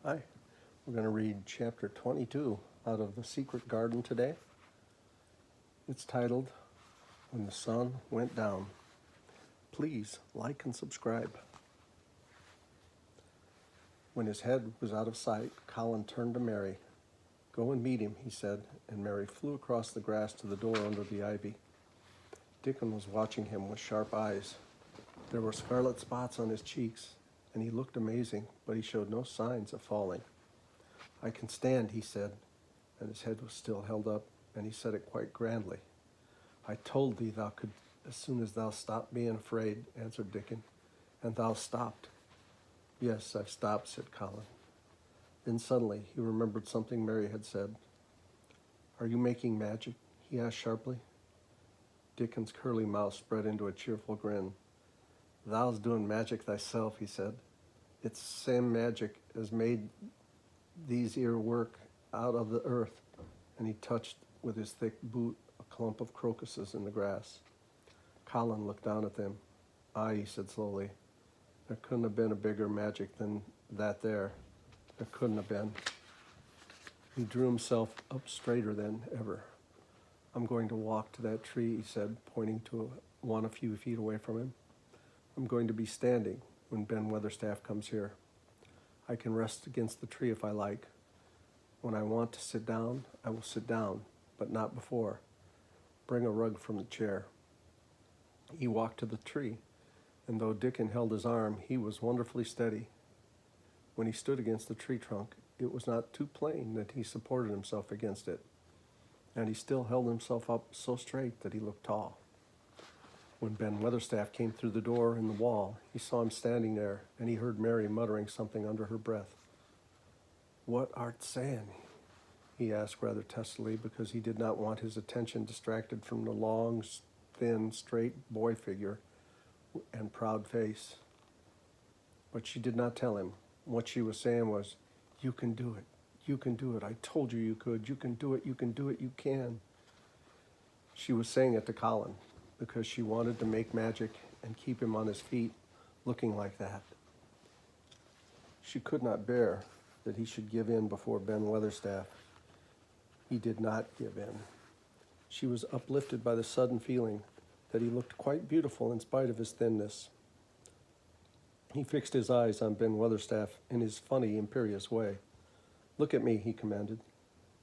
Hi, we're going to read chapter 22 out of The Secret Garden today. It's titled, When the Sun Went Down. Please like and subscribe. When his head was out of sight, Colin turned to Mary. Go and meet him, he said, and Mary flew across the grass to the door under the ivy. Dickon was watching him with sharp eyes. There were scarlet spots on his cheeks, and he looked amazing, but he showed no signs of falling. I can stand, he said, and his head was still held up, and he said it quite grandly. I told thee thou could as soon as thou stopped being afraid, answered Dickon, and thou stopped. Yes, I've stopped, said Colin. Then suddenly he remembered something Mary had said. Are you making magic? He asked sharply. Dickon's curly mouth spread into a cheerful grin. Thou's doing magic thyself, he said. It's same magic as made these ere work out of the earth, and he touched with his thick boot a clump of crocuses in the grass. Colin looked down at them. Aye, he said slowly. There couldn't have been a bigger magic than that there. There couldn't have been. He drew himself up straighter than ever. I'm going to walk to that tree, he said, pointing to one a few feet away from him. I'm going to be standing when Ben Weatherstaff comes here. I can rest against the tree if I like. When I want to sit down, I will sit down, but not before. Bring a rug from the chair. He walked to the tree, and though Dickon held his arm, he was wonderfully steady. When he stood against the tree trunk, it was not too plain that he supported himself against it, and he still held himself up so straight that he looked tall. When Ben Weatherstaff came through the door in the wall, he saw him standing there, and he heard Mary muttering something under her breath. What art saying? He asked rather testily, because he did not want his attention distracted from the long, thin, straight boy figure and proud face. But she did not tell him. What she was saying was, you can do it. You can do it. I told you you could. You can do it. You can do it. You can. She was saying it to Colin because she wanted to make magic and keep him on his feet looking like that. She could not bear that he should give in before Ben Weatherstaff. He did not give in. She was uplifted by the sudden feeling that he looked quite beautiful in spite of his thinness. He fixed his eyes on Ben Weatherstaff in his funny, imperious way. Look at me, he commanded.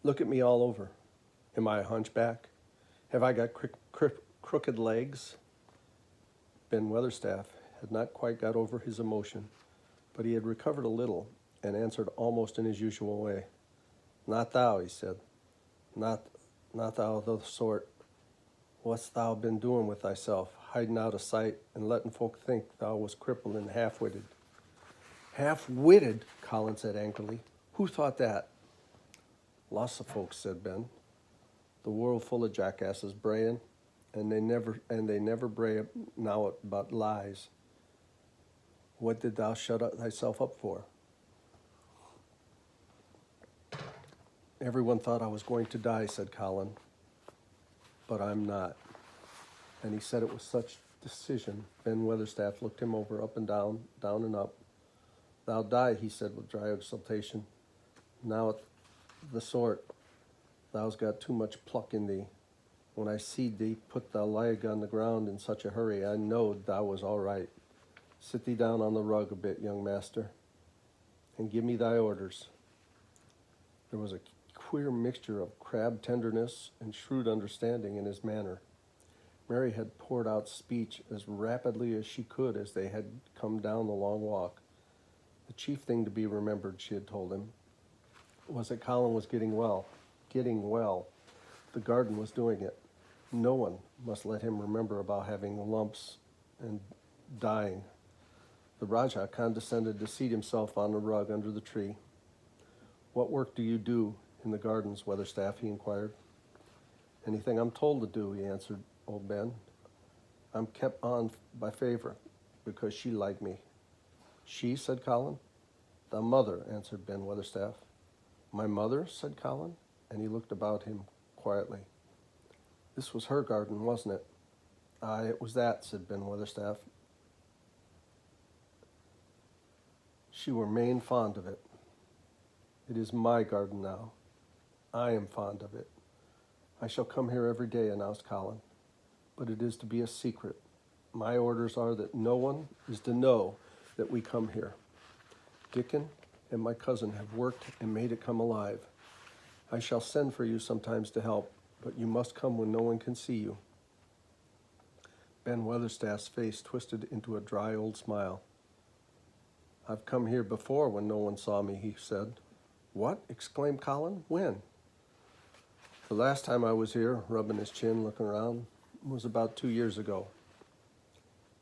Look at me all over. Am I a hunchback? Have I got crooked legs? Ben Weatherstaff had not quite got over his emotion, but he had recovered a little and answered almost in his usual way. Not thou, he said. Not thou the sort. What's thou been doing with thyself, hiding out of sight and letting folk think thou was crippled and half-witted? Half-witted, Colin said angrily. Who thought that? Lots of folks, said Ben. The world full of jackasses braying, and they never bray now about lies. What did thou shut thyself up for? Everyone thought I was going to die, said Colin, but I'm not. And he said it with such decision, Ben Weatherstaff looked him over, up and down, down and up. Thou die, he said with dry exultation. Now the sort, thou's got too much pluck in thee. When I seed thee put thy leg on the ground in such a hurry, I knowed thou was all right. Sit thee down on the rug a bit, young master, and give me thy orders. There was a queer mixture of crab tenderness and shrewd understanding in his manner. Mary had poured out speech as rapidly as she could as they had come down the long walk. The chief thing to be remembered, she had told him, was that Colin was getting well. The garden was doing it. No one must let him remember about having lumps and dying. The Rajah condescended to seat himself on the rug under the tree. What work do you do in the gardens, Weatherstaff? He inquired. Anything I'm told to do, he answered old Ben. I'm kept on by favor because she liked me. She, said Colin. The mother, answered Ben Weatherstaff. My mother, said Colin, and he looked about him quietly. This was her garden, wasn't it? Aye, it was that, said Ben Weatherstaff. She were main fond of it. It is my garden now. I am fond of it. I shall come here every day, announced Colin, but it is to be a secret. My orders are that no one is to know that we come here. Dickon and my cousin have worked and made it come alive. I shall send for you sometimes to help, but you must come when no one can see you. Ben Weatherstaff's face twisted into a dry old smile. I've come here before when no one saw me, he said. What? Exclaimed Colin. When? The last time I was here, rubbing his chin, looking around, was about 2 years ago.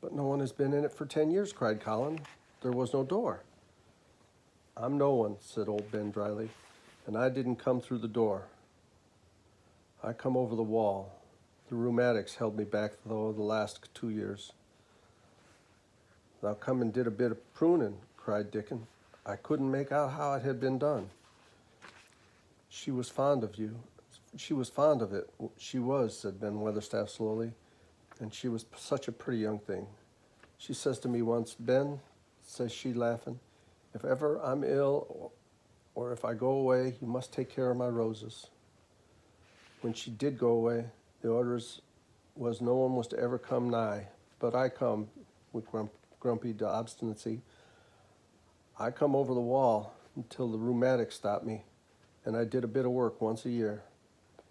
But no one has been in it for 10 years, cried Colin. There was no door. I'm no one, said old Ben dryly, and I didn't come through the door. I come over the wall. The rheumatics held me back, though, the last 2 years. Thou come and did a bit of pruning, cried Dickon. I couldn't make out how it had been done. She was fond of you. She was fond of it. She was, said Ben Weatherstaff slowly, and she was such a pretty young thing. She says to me once, Ben, says she laughing, if ever I'm ill or if I go away, you must take care of my roses. When she did go away, the orders was no one was to ever come nigh, but I come, with grumpy obstinacy. I come over the wall until the rheumatics stopped me, and I did a bit of work once a year.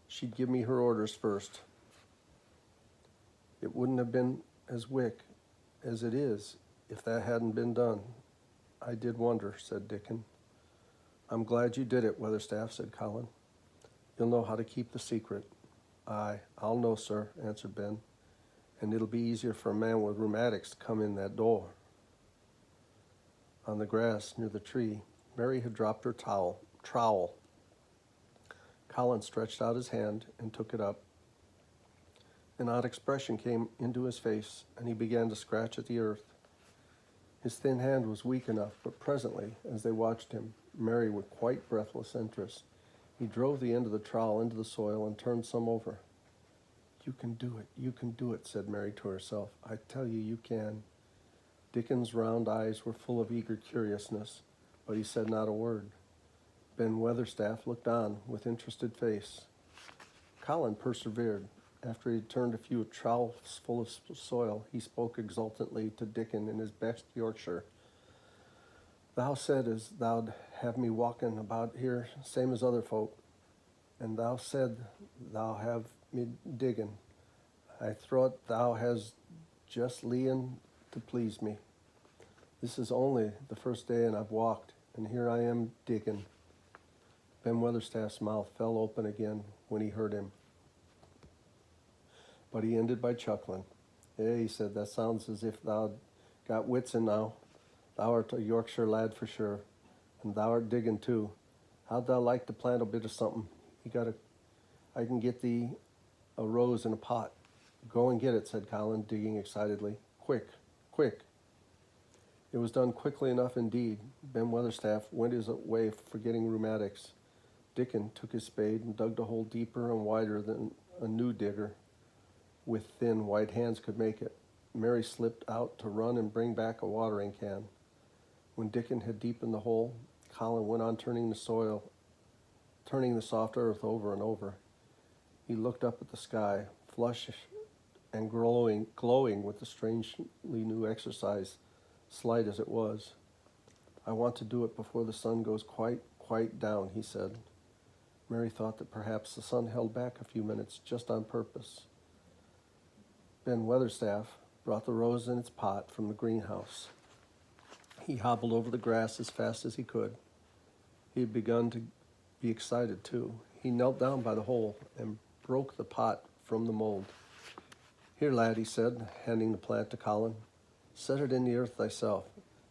She'd give me her orders first. It wouldn't have been as wick as it is if that hadn't been done. I did wonder, said Dickon. I'm glad you did it, Weatherstaff, said Colin. You'll know how to keep the secret. Aye, I'll know, sir, answered Ben, and it'll be easier for a man with rheumatics to come in that door. On the grass near the tree, Mary had dropped her trowel. Colin stretched out his hand and took it up. An odd expression came into his face, and he began to scratch at the earth. His thin hand was weak enough, but presently, as they watched him, Mary with quite breathless interest, he drove the end of the trowel into the soil and turned some over. You can do it, said Mary to herself. I tell you, you can. Dickon's round eyes were full of eager curiousness, but he said not a word. Ben Weatherstaff looked on with interested face. Colin persevered. After he had turned a few trowels full of soil, he spoke exultantly to Dickon in his best Yorkshire. Thou said as thou'd have me walking about here same as other folk, and thou said thou have me digging. I thought thou has just leein to please me. This is only the first day and I've walked, and here I am digging. Ben Weatherstaff's mouth fell open again when he heard him, but he ended by chuckling. He said, that sounds as if thou'd got wits in now. Thou art a Yorkshire lad for sure, and thou art digging too. How'd thou like to plant a bit of something? I can get thee a rose in a pot. Go and get it, said Colin, digging excitedly. Quick, quick. It was done quickly enough indeed. Ben Weatherstaff went his way forgetting rheumatics. Dickon took his spade and dug the hole deeper and wider than a new digger with thin white hands could make it. Mary slipped out to run and bring back a watering can. When Dickon had deepened the hole, Colin went on turning the soft earth over and over. He looked up at the sky, flushed and glowing with the strangely new exercise, slight as it was. I want to do it before the sun goes quite down, he said. Mary thought that perhaps the sun held back a few minutes just on purpose. Ben Weatherstaff brought the rose in its pot from the greenhouse. He hobbled over the grass as fast as he could. He had begun to be excited, too. He knelt down by the hole and broke the pot from the mold. Here, lad, he said, handing the plant to Colin. Set it in the earth thyself,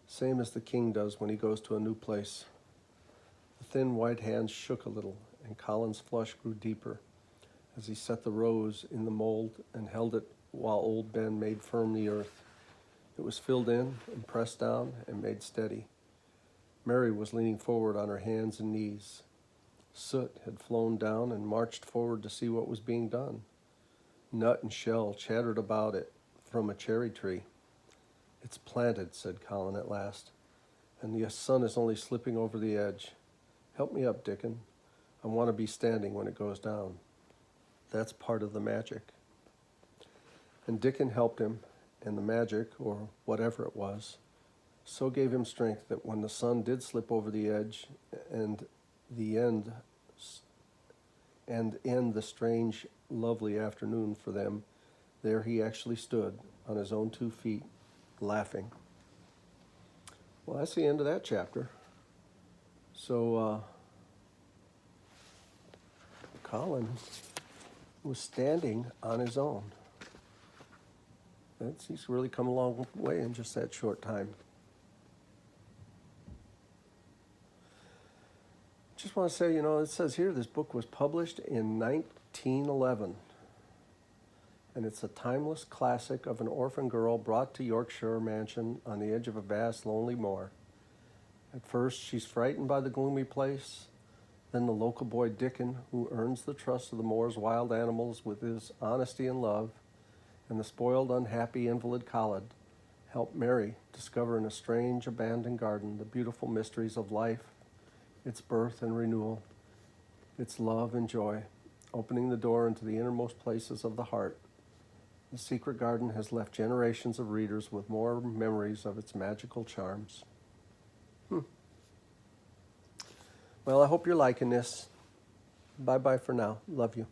same as the king does when he goes to a new place. The thin white hands shook a little, and Colin's flush grew deeper as he set the rose in the mold and held it while old Ben made firm the earth. It was filled in and pressed down and made steady. Mary was leaning forward on her hands and knees. Soot had flown down and marched forward to see what was being done. Nut and shell chattered about it from a cherry tree. It's planted, said Colin at last, and the sun is only slipping over the edge. Help me up, Dickon. I want to be standing when it goes down. That's part of the magic. And Dickon helped him, and the magic, or whatever it was, so gave him strength that when the sun did slip over the edge and end the strange, lovely afternoon for them, there he actually stood on his own 2 feet, laughing. Well, that's the end of that chapter. So Colin was standing on his own. He's really come a long way in just that short time. Just want to say, it says here this book was published in 1911. And it's a timeless classic of an orphan girl brought to Yorkshire mansion on the edge of a vast, lonely moor. At first, she's frightened by the gloomy place. Then the local boy Dickon, who earns the trust of the moor's wild animals with his honesty and love, and the spoiled, unhappy invalid Khalid, help Mary discover in a strange, abandoned garden the beautiful mysteries of life, its birth and renewal, its love and joy, opening the door into the innermost places of the heart. The secret garden has left generations of readers with more memories of its magical charms. Well, I hope you're liking this. Bye-bye for now. Love you.